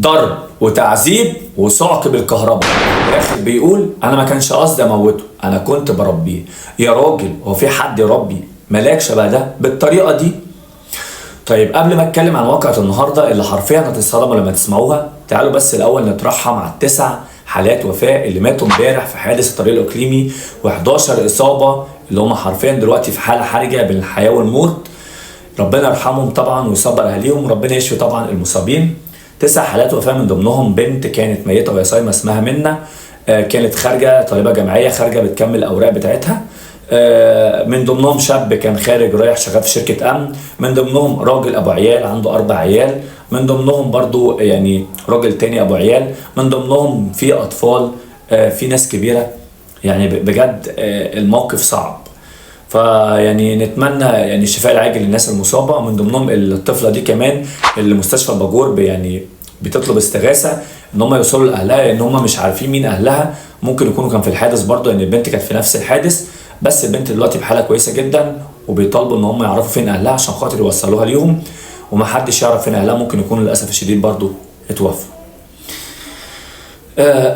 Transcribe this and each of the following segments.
ضرب وتعذيب وصعق بالكهرباء. الاخر بيقول انا ما كانش قصدي اموته، انا كنت بربيه. يا راجل هو في حد يربي ملاك شبه ده بالطريقه دي؟ طيب قبل ما اتكلم عن واقعة النهارده اللي حرفيا هتتصدموا لما تسمعوها، تعالوا بس الاول نطرحها مع التسع حالات وفاة اللي ماتوا امبارح في حادث الطريق الاقليمي و11 اصابه اللي هم حرفيا دلوقتي في حاله حرجه بين الحياه والموت. ربنا يرحمهم طبعا ويصبر اهاليهم وربنا يشفي طبعا المصابين. 9 حالات وفاة من ضمنهم بنت كانت ميتة وهي صايمة اسمها منة، كانت خارجة طالبة جامعية خارجة بتكمل الأوراق بتاعتها. من ضمنهم شاب كان خارج رايح شغال في شركة أمن، من ضمنهم راجل أبو عيال عنده 4 عيال، من ضمنهم برضو يعني راجل تاني أبو عيال، من ضمنهم في أطفال، في ناس كبيرة. يعني بجد الموقف صعب. فيعني نتمنى يعني الشفاء العاجل للناس المصابه، من ضمنهم الطفله دي كمان اللي مستشفى الباجور يعني بتطلب استغاثه ان هم يوصلوا لاهلها، لان هم مش عارفين مين اهلها. ممكن يكونوا كان في الحادث برضه، ان البنت كانت في نفس الحادث، بس البنت دلوقتي بحاله كويسه جدا وبيطالبوا ان هم يعرفوا فين اهلها عشان خاطر يوصلوها ليهم، ومحدش يعرف فين اهلها. ممكن يكونوا للاسف الشديد برضه اتوفوا.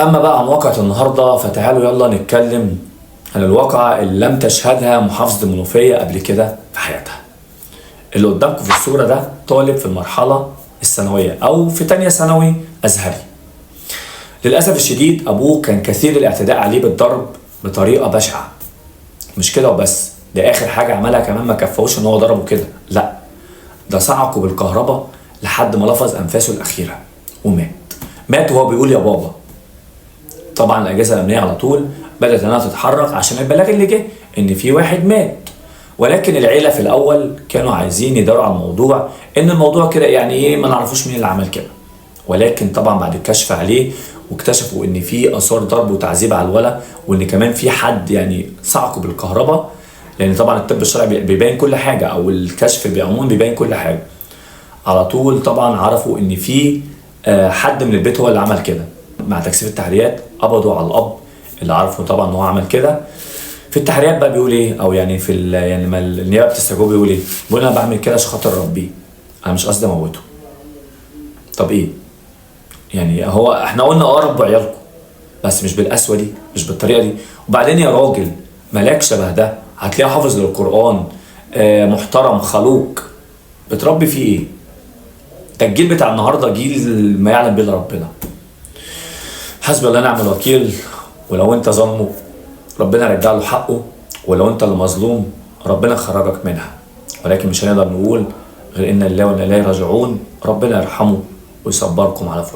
اما بقى عن واقعة النهارده، فتعالوا يلا نتكلم عن الواقعة اللي لم تشهدها محافظة المنوفية قبل كده في حياتها. اللي قدامكم في الصورة ده طالب في المرحلة الثانوية أو في تانية ثانوي أزهري. للأسف الشديد أبوه كان كثير الاعتداء عليه بالضرب بطريقة بشعة. مش كده وبس، ده آخر حاجة عملها كمان ما كفوش إن هو ضربه كده، لأ، ده صعقه بالكهرباء لحد ما لفظ أنفاسه الأخيرة ومات. مات وهو بيقول يا بابا. طبعا الأجهزة الأمنية على طول بدأت انها تتحرك عشان البلاغ اللي جه ان في واحد مات، ولكن العيله في الاول كانوا عايزين يداروا على الموضوع، ان الموضوع كده يعني ايه ما نعرفوش مين اللي عمل كده. ولكن طبعا بعد الكشف عليه واكتشفوا ان في اثار ضرب وتعذيب على الولد، وان كمان في حد يعني صعقه بالكهرباء، لان طبعا الطب الشرعي بيبين كل حاجه، او الكشف عموما بيبين كل حاجه. على طول طبعا عرفوا ان في حد من البيت هو اللي عمل كده. مع تكثيف التحريات قبضوا على الاب اللي عرفوا طبعا ان هو عمل كده. في التحريات بقى بيقول ايه، او يعني في يعني لما النيابه بتستجوب بيقول ايه؟ بيقول انا بعمل كده عشان خاطر ربيه، انا مش قصدي اموته. طب ايه؟ يعني هو احنا قلنا ربوا عيالكم، بس مش بالقسوه دي، مش بالطريقه دي. وبعدين يا راجل ملاك شبه ده هتلاقيه حافظ للقران، محترم خلوق، بتربي فيه ايه؟ ده الجيل بتاع النهارده جيل ما يعلم به الا ربنا. حسبي الله ونعم الوكيل. ولو انت ظلمه ربنا يرجع له حقه، ولو انت اللي مظلوم ربنا يخرجك منها. ولكن مش هنقدر نقول غير ان لله وانا اليه راجعون. ربنا يرحمه ويصبركم على فلوس.